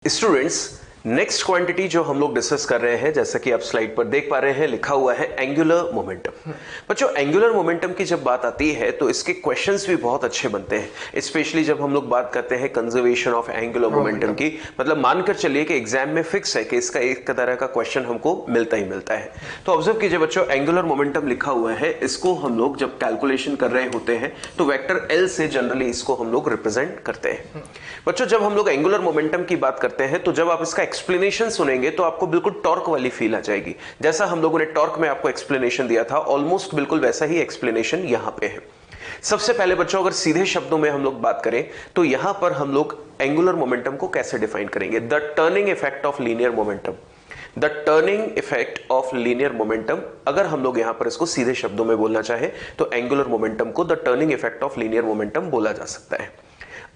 Students, next quantity जो हम लोग डिस्कस कर रहे हैं, जैसा कि आप स्लाइड पर देख पा रहे हैं, लिखा हुआ है एंगुलर मोमेंटम। बच्चों, एंगुलर मोमेंटम की जब बात आती है तो इसके क्वेश्चंस भी बहुत अच्छे बनते हैं, स्पेशली जब हम लोग बात करते हैं कंजर्वेशन ऑफ एंगुलर मोमेंटम की। मतलब मानकर चलिए कि एग्जाम में फिक्स है कि इसका एक तरह का क्वेश्चन हमको मिलता ही मिलता है। तो ऑब्जर्व कीजिए बच्चों, एंगुलर मोमेंटम लिखा हुआ है, इसको हम लोग जब कैलकुलेशन कर रहे होते हैं तो वेक्टर एल से जनरली इसको हम लोग रिप्रेजेंट करते हैं। बच्चों, जब हम लोग एंगुलर मोमेंटम की बात करते हैं तो जब आप इसका एक्सप्लेनेशन सुनेंगे तो आपको बिल्कुल टॉर्क वाली फील आ जाएगी। जैसा हम लोगों ने टॉर्क में आपको एक्सप्लेनेशन दिया था, ऑलमोस्ट बिल्कुल वैसा ही एक्सप्लेनेशन यहां पे है। सबसे पहले बच्चों, अगर सीधे शब्दों में हम लोग बात करें तो यहां पर हम लोग एंगुलर मोमेंटम को कैसे डिफाइन करेंगे? The turning effect of linear momentum. The turning effect of linear momentum, अगर हम लोग यहां पर इसको सीधे शब्दों में बोलना चाहे तो एंगुलर मोमेंटम को the turning effect of linear momentum बोला जा सकता है।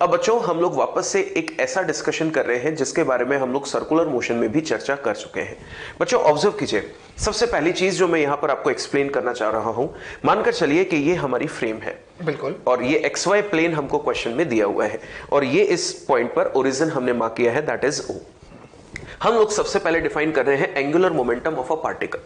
अब बच्चों, हम लोग वापस से एक ऐसा डिस्कशन कर रहे हैं जिसके बारे में हम लोग सर्कुलर मोशन में भी चर्चा कर चुके हैं। बच्चों, ऑब्जर्व कीजिए, सबसे पहली चीज जो मैं यहां पर आपको एक्सप्लेन करना चाह रहा हूं, मानकर चलिए कि ये हमारी फ्रेम है, बिल्कुल, और ये एक्स वाई प्लेन हमको क्वेश्चन में दिया हुआ है, और ये इस पॉइंट पर ओरिजिन हमने मार्क किया है, दैट इज ओ। हम लोग सबसे पहले डिफाइन कर रहे हैं angular momentum of a particle.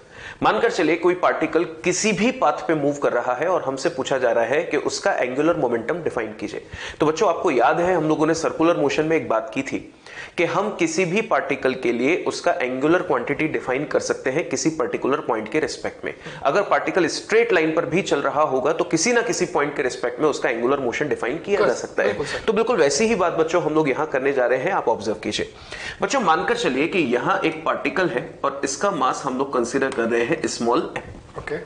मानकर चलिए कोई पार्टिकल किसी भी पाथ पे मूव कर रहा है और हमसे पूछा जा रहा है कि उसका एंगुलर मोमेंटम डिफाइन कीजिए। तो बच्चों, आपको याद है हम लोगों ने सर्कुलर मोशन में एक बात की थी कि हम किसी भी पार्टिकल के लिए उसका एंगुलर क्वांटिटी डिफाइन कर सकते हैं किसी पर्टिकुलर पॉइंट के रिस्पेक्ट में। अगर पार्टिकल स्ट्रेट लाइन पर भी चल रहा होगा तो किसी ना किसी पॉइंट के रिस्पेक्ट में उसका एंगुलर मोशन डिफाइन किया जा सकता है। तो बिल्कुल वैसी ही बात बच्चों हम लोग यहां करने जा रहे हैं, आप ऑब्जर्व कीजिए। बच्चों, मानकर चलिए कि यहां एक पार्टिकल है और इसका मास हम लोग कंसीडर कर रहे हैं स्मॉल m। ओके,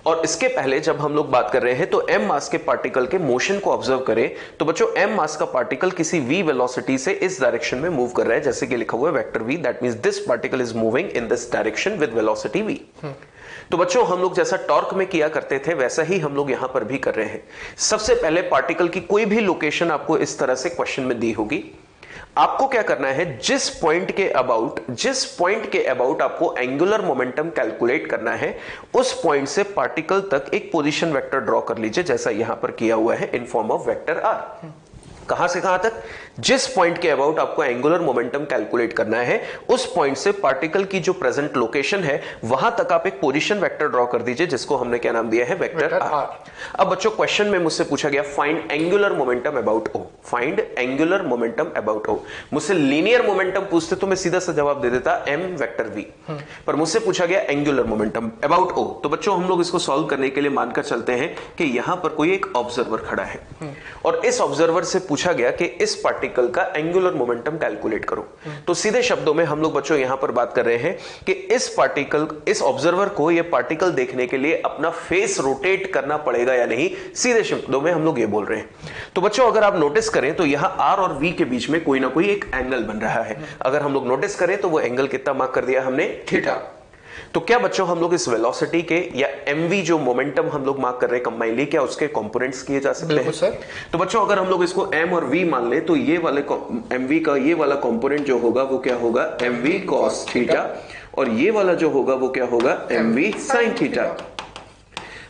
और इसके पहले जब हम लोग बात कर रहे हैं तो m मास के पार्टिकल के मोशन को ऑब्जर्व करें तो बच्चों, m मास का पार्टिकल किसी v वेलोसिटी से इस डायरेक्शन में मूव कर रहा है, जैसे कि लिखा हुआ है vector v, that means this particle is moving in this direction with velocity v। तो बच्चों, हम लोग जैसा टॉर्क में किया करते थे वैसा ही हम लोग यहां पर भी कर रहे हैं। सबसे पहले पार्टिकल की कोई भी लोकेशन आपको इस तरह से क्वेश्चन में दी होगी, आपको क्या करना है, जिस पॉइंट के अबाउट आपको एंगुलर मोमेंटम कैलकुलेट करना है, उस पॉइंट से पार्टिकल तक एक पोजीशन वेक्टर ड्रॉ कर लीजिए, जैसा यहां पर किया हुआ है in form of vector R. कहां से कहां तक? जिस पॉइंट के अबाउट आपको एंगुलर मोमेंटम कैलकुलेट करना है, उस पॉइंट से पार्टिकल की जो प्रेजेंट लोकेशन है वहां तक आप एक पोजीशन वेक्टर ड्रॉ कर दीजिए, जिसको हमने क्या नाम दिया है, वेक्टर आर। अब बच्चों, क्वेश्चन में मुझसे पूछा गया find angular momentum about O, find angular momentum about O. मुझसे लीनियर मोमेंटम पूछते तो मैं सीधा सा जवाब दे देता m वेक्टर v, पर मुझसे पूछा गया एंगुलर मोमेंटम अबाउट ओ। तो बच्चों, हम लोग इसको सॉल्व करने के लिए मानकर चलते हैं कि यहां पर कोई एक ऑब्जर्वर खड़ा है और इस ऑब्जर्वर से पूछा गया कि इस पार्टिकल का एंगुलर मोमेंटम कैलकुलेट करो। तो सीधे शब्दों में हम लोग बच्चों यहां पर बात कर रहे हैं कि इस ऑब्जर्वर को यह पार्टिकल देखने के लिए अपना फेस रोटेट करना पड़ेगा या नहीं, सीधे शब्दों में हम लोग ये बोल रहे हैं। तो बच्चों, अगर आप नोटिस करें तो यहां आर और वी के बीच में कोई ना कोई एक एंगल बन रहा है। अगर हम लोग नोटिस करें तो वो एंगल कितना मार्क कर दिया हमने, थीटा। तो क्या बच्चों, हम लोग इस वेलोसिटी के या mv जो मोमेंटम हम लोग मार्क कर रहे हैं कंबाइनली, क्या उसके कंपोनेंट्स किए जा सकते हैं? सर। तो बच्चों, अगर हम लोग इसको m और v मान ले तो ये वाले mv का ये वाला कंपोनेंट जो होगा वो क्या होगा, mv cos थीटा, और ये वाला जो होगा वो क्या होगा, mv sin थीटा।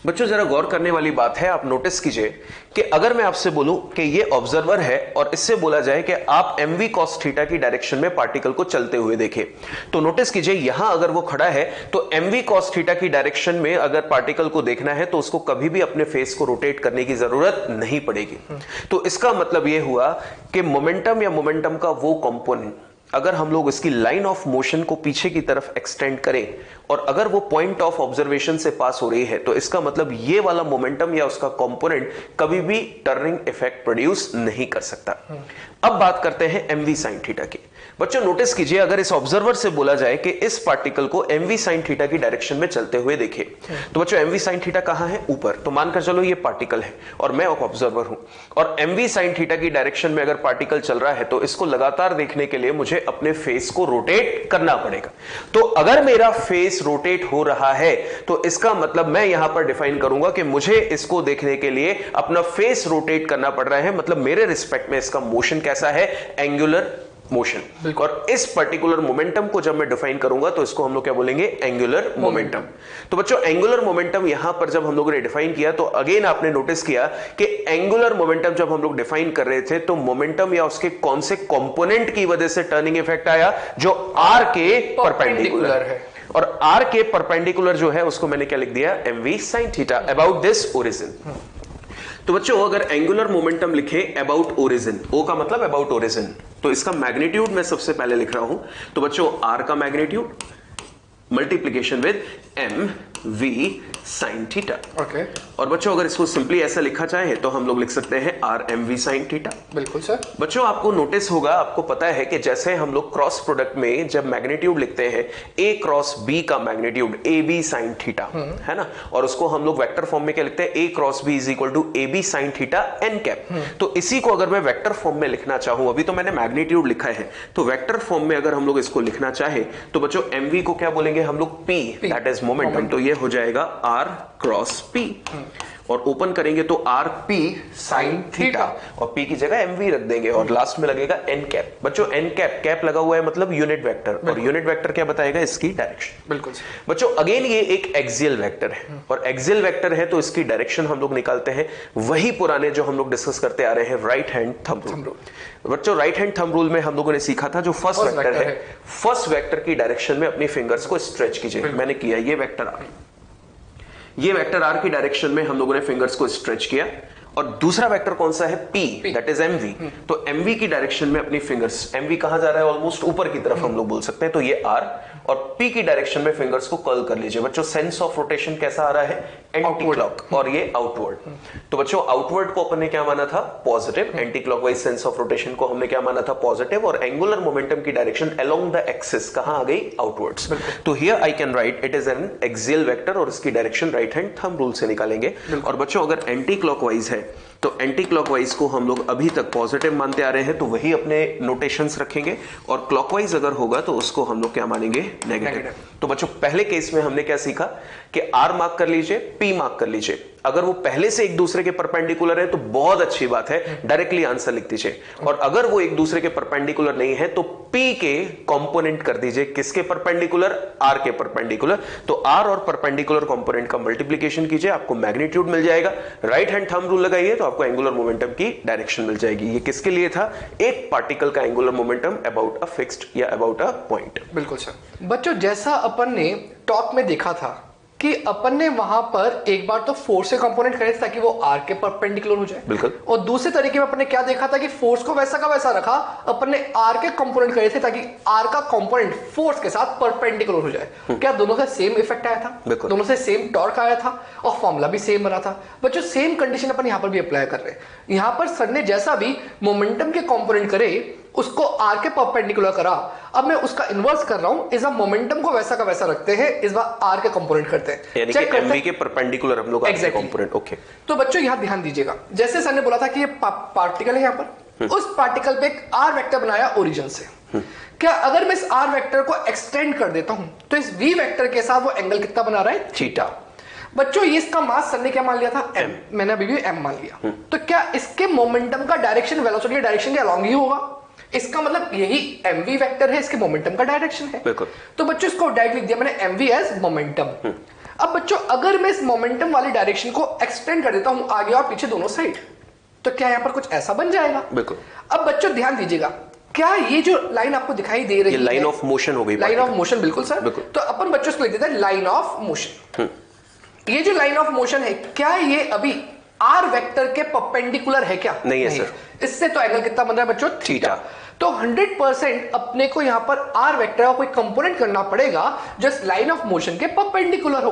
बच्चों, जरा गौर करने वाली बात है, आप नोटिस कीजिए कि अगर मैं आपसे बोलूं कि ये ऑब्जर्वर है और इससे बोला जाए कि आप mv cos थीटा की डायरेक्शन में पार्टिकल को चलते हुए देखें, तो नोटिस कीजिए यहां अगर वो खड़ा है तो mv cos थीटा की डायरेक्शन में अगर पार्टिकल को देखना है तो उसको कभी भी अपने फेस को रोटेट करने की जरूरत नहीं पड़ेगी। तो इसका मतलब यह हुआ कि मोमेंटम या मोमेंटम का वो कंपोनेंट, अगर हम लोग इसकी लाइन ऑफ मोशन को पीछे की तरफ एक्सटेंड करें और अगर वो पॉइंट ऑफ ऑब्जर्वेशन से पास हो रही है, तो इसका मतलब ये वाला मोमेंटम या उसका कंपोनेंट कभी भी टर्निंग इफेक्ट प्रोड्यूस नहीं कर सकता। अब बात करते हैं mv sin थीटा की। बच्चों, नोटिस कीजिए, अगर इस ऑब्जर्वर से बोला जाए कि इस पार्टिकल को mv sin थीटा की डायरेक्शन में चलते हुए देखे, तो बच्चों mv sin थीटा कहां है, ऊपर। तो मानकर चलो ये पार्टिकल है और मैं एक ऑब्जर्वर हूं, और mv sin थीटा की डायरेक्शन में अगर पार्टिकल चल रहा है तो इसको लगातार देखने के लिए मुझे अपने फेस को रोटेट करना पड़ेगा। तो अगर मेरा फेस रोटेट हो रहा है तो इसका मतलब मैं यहां पर डिफाइन करूंगा कि मुझे इसको देखने के लिए अपना फेस रोटेट करना पड़ रहा है, मतलब मेरे रिस्पेक्ट में इसका मोशन कैसा है, एंगुलर मोशन। और इस पर्टिकुलर मोमेंटम को जब मैं डिफाइन करूंगा तो इसको हम लोग क्या बोलेंगे, एंगुलर मोमेंटम। तो बच्चों एंगुलर मोमेंटम यहां पर जब हम लोगों ने डिफाइन किया तो अगेन आपने नोटिस किया कि एंगुलर मोमेंटम जब हम लोग डिफाइन कर रहे थे तो मोमेंटम या उसके कौन से कंपोनेंट की वजह से टर्निंग इफेक्ट आया, जो आर के परपेंडिकुलर है। और आर के परपेंडिकुलर जो है उसको मैंने क्या लिख दिया, mv sin theta about this origin. तो बच्चों अगर एंगुलर मोमेंटम लिखे अबाउट ओरिजिन, ओ का मतलब अबाउट ओरिजिन, तो इसका मैग्नीट्यूड मैं सबसे पहले लिख रहा हूं। तो बच्चों आर का magnitude multiplication with M V sine theta. Okay. और बच्चों अगर इसको सिंपली ऐसा लिखा चाहे तो हम लोग लिख सकते हैं R M V sine theta. बिल्कुल सर। बच्चों आपको नोटिस होगा, आपको पता है कि जैसे हम लोग क्रॉस प्रोडक्ट में जब मैग्नीट्यूड लिखते हैं ए क्रॉस बी का magnitude A B sine theta है ना, और उसको हम लोग वेक्टर फॉर्म में क्या लिखते हैं, A cross B is equal to A B sine theta N cap. तो इसी को अगर मैं वेक्टर फॉर्म में लिखना चाहूं, अभी तो मैंने मैग्नीट्यूड लिखा है, तो वेक्टर फॉर्म में अगर हम लोग इसको लिखना चाहे तो बच्चों एम वी को क्या बोलेंगे हम लोग, पी, दैट इज मोमेंटम। तो ये हो जाएगा आर क्रॉस पी, और ओपन करेंगे तो आर पी साइन थीटा, और पी की जगह एमवी रख देंगे और लास्ट में लगेगा एन कैप। बच्चों एन कैप, कैप लगा हुआ है मतलब यूनिट वेक्टर, और यूनिट वेक्टर क्या बताएगा, इसकी डायरेक्शन। बिल्कुल बच्चों अगेन ये एक एक्सियल वेक्टर है, और एक्सियल वेक्टर है तो इसकी डायरेक्शन हम लोग निकालते हैं वही पुराने जो हम लोग डिस्कस करते आ रहे हैं, राइट हैंड थंब रूल। बच्चों राइट हैंड थंब रूल में हम लोगों ने सीखा था जो फर्स्ट वेक्टर है, फर्स्ट वेक्टर की डायरेक्शन में अपनी फिंगर्स को स्ट्रेच कीजिए। मैंने किया, ये वेक्टर आर, ये वेक्टर आर की डायरेक्शन में हम लोगों ने फिंगर्स को स्ट्रेच किया। और दूसरा वेक्टर कौन सा है, P, दैट इज एमवी। तो एमवी की डायरेक्शन में अपनी फिंगर्स, एमवी कहां जा रहा है, ऑलमोस्ट ऊपर की तरफ हम लोग बोल सकते हैं, तो ये आर, और P की डायरेक्शन में फिंगर्स को कर्ल कर लीजिए। बच्चों सेंस ऑफ रोटेशन कैसा आ रहा है, एंटी क्लॉक, और ये आउटवर्ड। तो बच्चों आउटवर्ड को अपन ने क्या माना था, positive, anti clockwise sense of rotation को हमने क्या माना था, पॉजिटिव, और एंगुलर मोमेंटम की डायरेक्शन अलोंग द एक्सिस कहां आ गई, आउटवर्ड्स। तो here I can write it is an axial vector, और इसकी direction right hand thumb rule से निकालेंगे। और बच्चों अगर एंटी क्लॉकवाइज है तो एंटी क्लॉकवाइज को हम लोग अभी तक पॉजिटिव मानते आ रहे हैं, तो वही अपने नोटेशंस रखेंगे, और क्लॉकवाइज अगर होगा तो उसको हम लोग क्या मानेंगे, नेगेटिव। तो बच्चों पहले केस में हमने क्या सीखा कि आर मार्क कर लीजिए, पी मार्क कर लीजिए। अगर वो पहले से एक दूसरे के परपेंडिकुलर है तो बहुत अच्छी बात है, डायरेक्टली आंसर लिख दीजिए। और अगर वो एक दूसरे के परपेंडिकुलर नहीं है तो पी के कंपोनेंट कर दीजिए, किसके परपेंडिकुलर, आर के परपेंडिकुलर। तो आर और परपेंडिकुलर कंपोनेंट का मल्टीप्लिकेशन कीजिए, आपको मैग्नीट्यूड मिल जाएगा। राइट हैंड थंब रूल लगाइए तो आपको एंगुलर मोमेंटम की डायरेक्शन मिल जाएगी। ये किसके लिए था, एक पार्टिकल का angular momentum about a fixed या अबाउट अ पॉइंट। बिल्कुल सर। बच्चों जैसा अपन ने टॉक में देखा था कि अपन ने वहां पर एक बार तो फोर्स के कंपोनेंट करे थे ताकि वो आर के परपेंडिकुलर हो जाए, बिल्कुल, और दूसरे तरीके में अपन ने क्या देखा था कि फोर्स को वैसा का वैसा रखा, अपन ने आर के कंपोनेंट करे थे ताकि आर का कंपोनेंट फोर्स के साथ परपेंडिकुलर हो जाए। क्या दोनों से सेम इफेक्ट आया था, दोनों से सेम टॉर्क आया था, और फॉर्मूला भी सेम बना था। बच्चों सेम कंडीशन अपन यहां पर भी अप्लाई कर रहे हैं। यहां पर सर ने जैसा भी मोमेंटम के कंपोनेंट करे उसको आर के परपेंडिकुलर करा, अब मैं उसका इन्वर्स कर रहा हूं, इस बार मोमेंटम को वैसा का वैसा रखते हैं, इस बार आर के कंपोनेंट करते हैं, चेक करते हैं के परपेंडिकुलर हम लोग आर के कंपोनेंट। ओके। तो बच्चों यहां ध्यान दीजिएगा, जैसे सर ने बोला था कि ये पार्टिकल है, यहां पर उस पार्टिकल पे एक आर वेक्टर बनाया ओरिजिन से। क्या अगर मैं इस आर वेक्टर को एक्सटेंड कर देता हूं तो इस वी वेक्टर के साथ वो एंगल कितना बना रहा है, थीटा। बच्चों ये इसका मास सर ने क्या मान लिया था, m, मैंने अभी भी m मान लिया। तो क्या इसके मोमेंटम का डायरेक्शन वेलोसिटी डायरेक्शन के अलोंग ही होगा, इसका मतलब यही mv वेक्टर है, इसके मोमेंटम का डायरेक्शन है। तो बच्चों इसको डायरेक्ट लिख दिया मैंने mv एज मोमेंटम। अब बच्चों अगर मैं इस मोमेंटम वाली डायरेक्शन को एक्सटेंड कर देता हूं आगे और पीछे दोनों साइड, तो क्या यहां पर कुछ ऐसा बन जाएगा, बिल्कुल। अब बच्चों ध्यान दीजिएगा, क्या ये जो लाइन आपको दिखाई दे रही है, लाइन ऑफ मोशन हो गई, लाइन ऑफ मोशन, बिल्कुल सर। तो अपन बच्चों इसको लिख देते हैं लाइन ऑफ मोशन। ये जो लाइन ऑफ मोशन है, क्या ये अभी आर वेक्टर के परपेंडिकुलर है क्या, नहीं है सर। इससे तो एंगल कितना बन रहा है बच्चों, थीटा। तो 100% अपने को यहां पर आर वेक्टर का कोई कंपोनेंट करना पड़ेगा जो इस लाइन ऑफ मोशन के परपेंडिकुलर हो।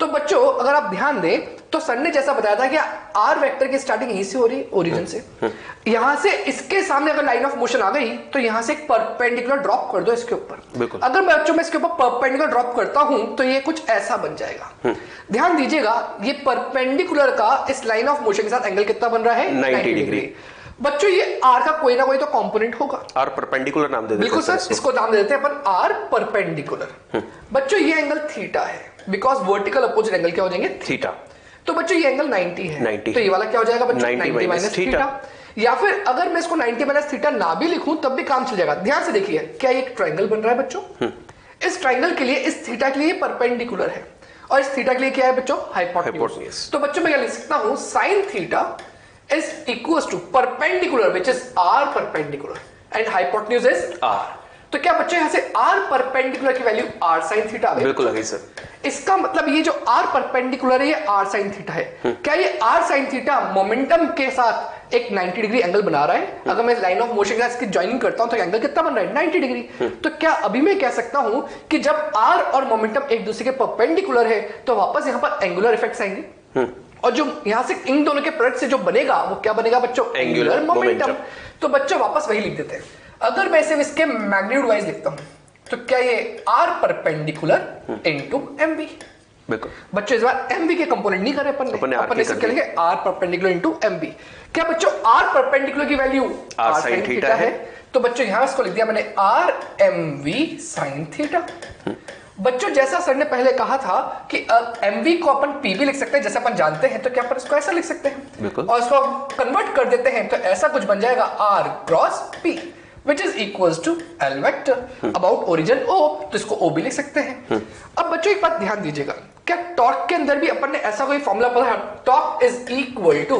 तो बच्चों अगर आप ध्यान दें तो सर ने जैसा बताया था कि आर वेक्टर की स्टार्टिंग यहीं से हो रही है, ओरिजिन से, यहां से इसके सामने अगर लाइन ऑफ मोशन आ गई तो यहां से एक परपेंडिकुलर ड्रॉप कर दो इसके ऊपर। अगर मैं बच्चों में इसके ऊपर परपेंडिकुलर ड्रॉप करता हूं तो ये कुछ ऐसा बन जाएगा। ध्यान दीजिएगा, ये परपेंडिकुलर का इस लाइन ऑफ मोशन के साथ एंगल कितना बन रहा है, 90 डिग्री। बच्चों ये आर का कोई ना कोई तो कंपोनेंट होगा, आर परपेंडिकुलर नाम दे देते हैं। बिल्कुल सर, इसको नाम दे देते हैं अपन आर परपेंडिकुलर। बच्चों ये एंगल थीटा है, बिकॉज वर्टिकल अपोजिट एंगल क्या हो जाएंगे, थीटा। तो बच्चों ये एंगल 90 है, 90। तो ये वाला क्या हो जाएगा बच्चों, 90 माइनस थीटा। या फिर अगर मैं इसको 90 माइनस थीटा ना भी लिखूं तब भी काम चल जाएगा। ध्यान से देखिए, क्या ये एक ट्रायंगल बन रहा है बच्चों? इस ट्रायंगल के लिए इस थीटा के लिए परपेंडिकुलर है और इस थीटा के लिए क्या है बच्चों? हाइपोटेन्यूज। तो बच्चों मैं क्या लिख सकता हूं? sin theta is equals to perpendicular which is r perpendicular and hypotenuse is r। तो क्या बच्चों यहां से r परपेंडिकुलर की वैल्यू r sin थीटा आ गई? बिल्कुल आ गई सर। इसका मतलब ये जो r परपेंडिकुलर है ये r sin थीटा है। क्या ये r sin थीटा मोमेंटम के साथ एक 90 डिग्री एंगल बना रहा है? अगर मैं लाइन ऑफ मोशन के साथ इसकी ज्वाइनिंग करता हूं तो एंगल कितना बन रहा है? 90 डिग्री। तो क्या अभी मैं कह सकता हूं कि जब r और मोमेंटम एक दूसरे के परपेंडिकुलर है तो वापस यहां पर एंगुलर इफेक्ट्स आएंगे और जो यहां से इन दोनों के प्रोडक्ट से जो बनेगा वो क्या बनेगा बच्चों? Angular momentum. तो बच्चों वापस वही लिख देते हैं। अगर मैं सिर्फ इसके मैग्नीट्यूड वाइज लिखता हूं तो क्या ये r परपेंडिकुलर इनटू mv। बिल्कुल बच्चों इस बार mv के कंपोनेंट नहीं करे अपन इसे क्या लिखे? r perpendicular into mv। क्या बच्चों r परपेंडिकुलर की वैल्यू r sin थीटा है? तो बच्चों यहां इसको लिख दिया मैंने r mv sin थीटा। बच्चों जैसा सर ने पहले कहा था कि mv को अपन p भी लिख सकते हैं जैसे अपन जानते हैं, तो क्या अपन इसको ऐसा लिख सकते हैं? बिल्कुल। और इसको कन्वर्ट कर देते हैं तो ऐसा कुछ बन जाएगा r cross p which is equals to L vector about origin O। तो इसको O भी लिख सकते हैं। अब बच्चों एक बात ध्यान दीजिएगा, क्या टॉर्क के अंदर भी अपन ने ऐसा कोई फॉर्मूला पढ़ा है? Torque is equal to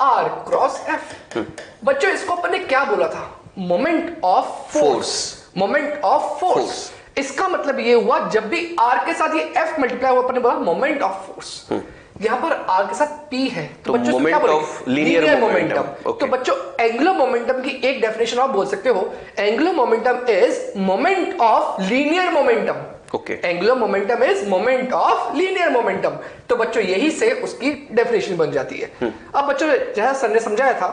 R cross F। बच्चों इसको अपन ने क्या बोला था? Moment of force. Moment of force. इसका मतलब ये हुआ जब भी R के साथ ये F मल्टीप्लाई हुआ अपन ने बोला मोमेंट ऑफ फोर्स। यहां पर R के साथ P है तो बच्चों मोमेंट ऑफ लीनियर मोमेंटम। तो बच्चों एंगुलर मोमेंटम की एक डेफिनेशन आप बोल सकते हो, angular momentum is moment of linear momentum. Okay, angular momentum is moment of linear momentum. तो बच्चों यही से उसकी डेफिनेशन बन जाती है। अब बच्चों जैसा सर ने समझाया था,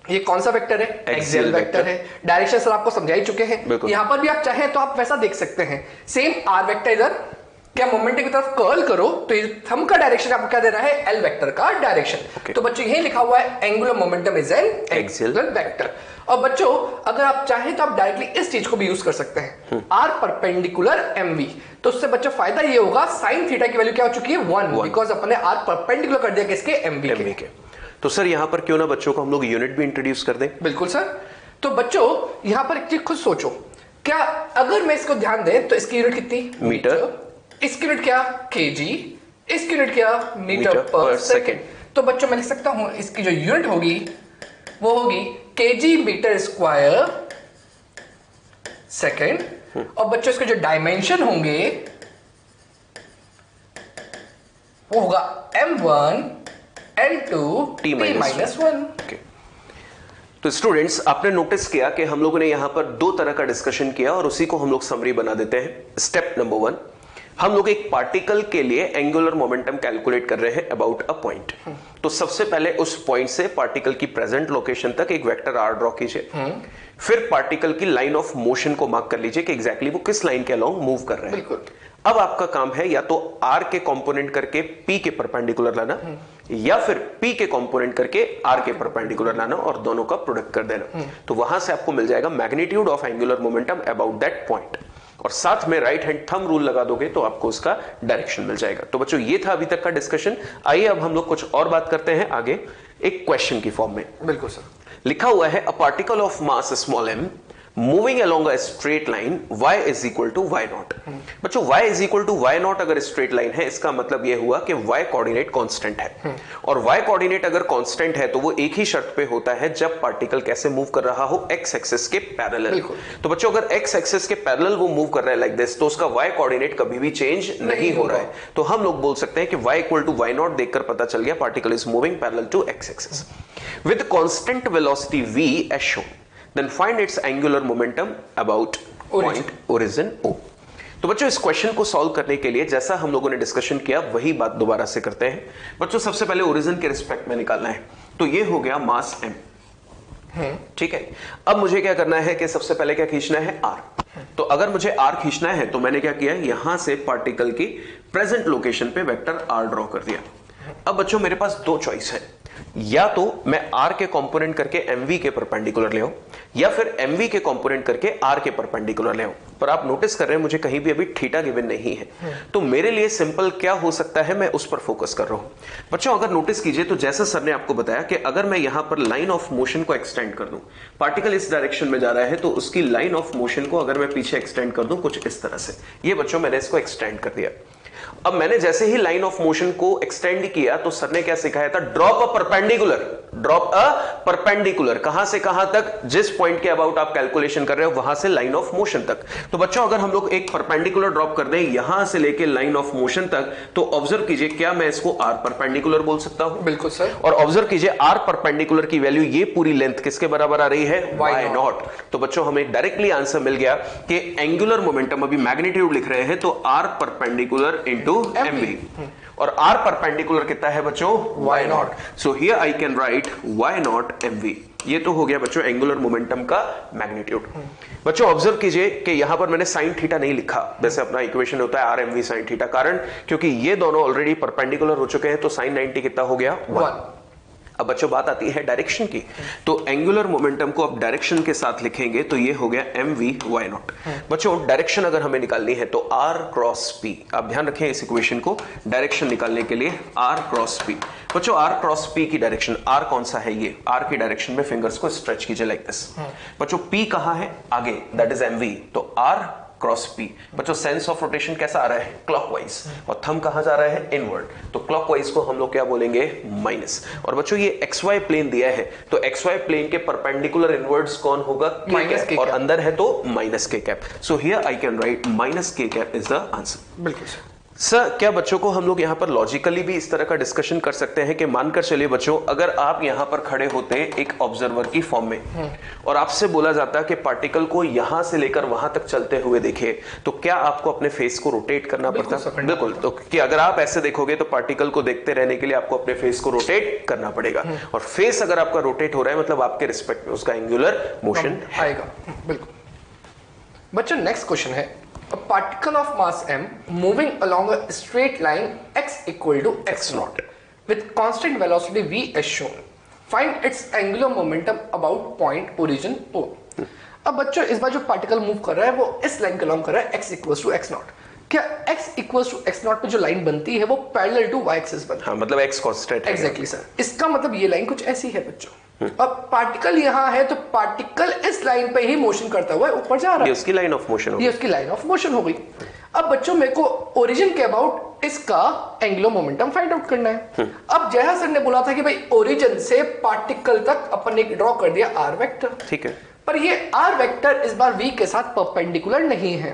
ये कौन सा वेक्टर है? एक्सियल वेक्टर है। डायरेक्शन सर आपको समझा ही चुके हैं। यहां पर भी आप चाहें तो आप वैसा देख सकते हैं। सेम आर वेक्टर इधर क्या मोमेंटम की तरफ कर्ल करो तो ये थंब का डायरेक्शन आपको क्या दे रहा है? एल वेक्टर का डायरेक्शन। तो बच्चों यही लिखा हुआ है angular momentum is an axial vector. और बच्चों अगर आप चाहें तो आप डायरेक्टली इस चीज को भी यूज कर सकते हैं, आर परपेंडिकुलर mv। तो उससे बच्चों फायदा ये होगा साइन थीटा की वैल्यू क्या हो चुकी है? 1, बिकॉज अपने आर परपेंडिकुलर कर दिया किसके? mv के। तो सर यहां पर क्यों ना बच्चों को हम लोग यूनिट भी इंट्रोड्यूस कर दें? बिल्कुल सर। तो बच्चों यहां पर एक चीज खुद सोचो, क्या अगर मैं इसको ध्यान दें तो इसकी यूनिट कितनी? मीटर। इसकी यूनिट क्या? केजी। इसकी यूनिट क्या? मीटर पर सेकेंड। तो बच्चों मैं लिख सकता हूं इसकी जो यूनिट होगी वो होगी केजी मीटर स्क्वायर सेकेंड। और बच्चों इसके जो डायमेंशन होंगे वो होगा m1 n2 t माइनस 1। तो स्टूडेंट्स आपने नोटिस किया कि हम लोगों ने यहां पर दो तरह का डिस्कशन किया और उसी को हम लोग समरी बना देते हैं। स्टेप नंबर 1, हम लोग एक पार्टिकल के लिए एंगुलर मोमेंटम कैलकुलेट कर रहे हैं अबाउट अ पॉइंट। तो सबसे पहले उस पॉइंट से पार्टिकल की प्रेजेंट लोकेशन तक एक वेक्टर आर ड्रॉ कीजिए। फिर पार्टिकल की लाइन ऑफ मोशन को मार्क कर लीजिए कि एग्जैक्टली वो किस लाइन के अलोंग मूव कर रहे हैं। अब आपका काम है या तो आर के कंपोनेंट करके पी के परपेंडिकुलर लाना या फिर पी के कंपोनेंट करके आर के परपेंडिकुलर लाना और दोनों का प्रोडक्ट कर देना। तो वहां से आपको मिल जाएगा magnitude of angular momentum about that point और साथ में राइट हैंड थंब रूल लगा दोगे तो आपको उसका डायरेक्शन मिल जाएगा। तो बच्चों ये था अभी तक का डिस्कशन। आइए अब हम लोग कुछ और बात करते हैं आगे एक क्वेश्चन की फॉर्म में। बिल्कुल सर। लिखा हुआ है a particle of mass small m moving along a straight line y is equal to y naught। बच्चों y is equal to y naught अगर स्ट्रेट लाइन है इसका मतलब यह हुआ कि y कोऑर्डिनेट कांस्टेंट है और y कोऑर्डिनेट अगर कांस्टेंट है तो वो एक ही शर्त पे होता है जब पार्टिकल कैसे मूव कर रहा हो x एक्सिस के पैरेलल। तो बच्चों अगर x एक्सिस के पैरेलल वो मूव कर रहा है लाइक दिस तो उसका y कोऑर्डिनेट कभी भी चेंज नहीं हो रहा है। तो हम लोग बोल सकते हैं कि y equal to y naught देखकर पता चल गया particle is moving parallel to x axis with constant velocity v as shown. Then find its angular momentum about point origin O। तो बच्चों इस क्वेश्चन को सॉल्व करने के लिए जैसा हम लोगों ने डिस्कशन किया वही बात दोबारा से करते हैं। बच्चों सबसे पहले ओरिजिन के रिस्पेक्ट में निकालना है तो ये हो गया मास m। ठीक है, अब मुझे क्या करना है कि सबसे पहले क्या खींचना है r। तो अगर मुझे r खींचना है तो मैंने क्या किया यहां से पार्टिकल की प्रेजेंट लोकेशन पे वेक्टर r ड्रॉ कर दिया। अब बच्चों मेरे पास दो चॉइस है। या तो मैं r के कंपोनेंट करके mv के परपेंडिकुलर ले आऊं, या फिर mv के कंपोनेंट करके r के परपेंडिकुलर ले आऊं। पर आप नोटिस कर रहे हैं मुझे कहीं भी अभी थीटा गिवन नहीं है, तो मेरे लिए सिंपल क्या हो सकता है, मैं उस पर फोकस कर रहा हूं। बच्चों अगर नोटिस कीजिए तो जैसा सर ने आपको बताया कि अगर मैं यहां पर लाइन ऑफ मोशन को एक्सटेंड कर दूं, पार्टिकल इस डायरेक्शन में जा रहा है तो उसकी लाइन ऑफ मोशन को अगर मैं पीछे एक्सटेंड कर दूं कुछ इस तरह से, ये बच्चों मैंने इसको एक्सटेंड कर दिया। अब मैंने जैसे ही लाइन ऑफ मोशन को एक्सटेंड किया तो सर ने क्या सिखाया था, drop a perpendicular, drop a perpendicular, कहां से कहां तक, जिस पॉइंट के अबाउट आप कैलकुलेशन कर रहे हो वहां से लाइन ऑफ मोशन तक। तो बच्चों अगर हम लोग एक परपेंडिकुलर ड्रॉप कर दें यहां से लेके लाइन ऑफ मोशन तक, तो ऑब्जर्व कीजिए क्या मैं इसको आर परपेंडिकुलर बोल सकता हूं? बिल्कुल सर। और ऑब्जर्व कीजिए आर परपेंडिकुलर की वैल्यू ये पूरी लेंथ किसके बराबर आ रही है, वाई नॉट। तो बच्चों हमें डायरेक्टली आंसर मिल गया कि एंगुलर मोमेंटम, अभी मैग्नीट्यूड लिख रहे हैं तो आर परपेंडिकुलर इनटू mv, और r परपेंडिकुलर कितना है बच्चों, y not. So here I can write y not mv। ये तो हो गया बच्चों एंगुलर मोमेंटम का मैग्नीट्यूड। बच्चों ऑब्जर्व कीजिए कि यहां पर मैंने साइन थीटा नहीं लिखा, वैसे अपना इक्वेशन होता है r mv साइन थीटा, कारण क्योंकि ये दोनों ऑलरेडी परपेंडिकुलर हो चुके हैं, तो साइन 90 कितना हो गया, 1। अब बच्चों बात आती है डायरेक्शन की, तो एंगुलर मोमेंटम को अब डायरेक्शन के साथ लिखेंगे तो ये हो गया mv y नॉट। बच्चों डायरेक्शन अगर हमें निकालनी है तो r क्रॉस p, आप ध्यान रखें इस इक्वेशन को, डायरेक्शन निकालने के लिए r क्रॉस p। बच्चों r क्रॉस p की डायरेक्शन, r कौन सा है, ये r की डायरेक्शन में फिंगर्स को स्ट्रेच कीजिए लाइक दिस। बच्चों p कहां है, आगे, दैट इज mv, तो r क्रॉस p। बच्चों सेंस ऑफ रोटेशन कैसा आ रहा है, क्लॉकवाइज, और थंब कहां जा रहा है, इनवर्ड, तो क्लॉकवाइज को हम लोग क्या बोलेंगे, माइनस। और बच्चों ये xy प्लेन दिया है, तो xy प्लेन के परपेंडिकुलर इनवर्ड्स कौन होगा, माइनस k, और अंदर है तो minus k cap. So here I can write minus k cap is the answer. बिल्कुल सर। सर क्या बच्चों को हम लोग यहाँ पर लॉजिकली भी इस तरह का डिस्कशन कर सकते हैं कि मानकर चलिए बच्चों अगर आप यहाँ पर खड़े होते एक ऑब्जर्वर की फॉर्म में और आपसे बोला जाता है कि पार्टिकल को यहाँ से लेकर वहां तक चलते हुए देखिए, तो क्या आपको अपने फेस को रोटेट करना पड़ता है? बिल्कुल। तो कि अगर आप ऐसे देखोगे तो पार्टिकल को देखते रहने के लिए आपको अपने फेस को रोटेट करना पड़ेगा, और फेस अगर आपका रोटेट हो रहा है मतलब आपके रिस्पेक्ट में उसका एंगुलर मोशन आएगा। बिल्कुल। बच्चों नेक्स्ट क्वेश्चन है, a particle of mass m moving along a straight line x equal to x naught with constant velocity v as shown, find its angular momentum about point origin o। अब बच्चों इस बार जो particle move कर रहा है वो इस line के along कर रहा है x equals to x naught। क्या x equals to x naught पे जो लाइन बनती है वो पैरेलल टू y एक्सिस बनती है? हाँ, मतलब x कांस्टेंट है। Exactly sir. इसका मतलब ये लाइन कुछ ऐसी है बच्चों। अब पार्टिकल यहाँ है तो पार्टिकल इस लाइन पे ही मोशन करता हुआ ऊपर जा रहा है, ये उसकी लाइन ऑफ मोशन हो गई। ये उसकी लाइन ऑफ मोशन हो गई। अब बच्चों मेरे को ओरिजिन के अबाउट इसका एंगुलर मोमेंटम फाइंड आउट करना है। अब जैसा सर ने बोला था कि भाई ओरिजिन से पार्टिकल तक अपन ने ड्रॉ कर दिया आर वेक्टर, ठीक है, पर ये आर वेक्टर इस बार वी के साथ परपेंडिकुलर नहीं है,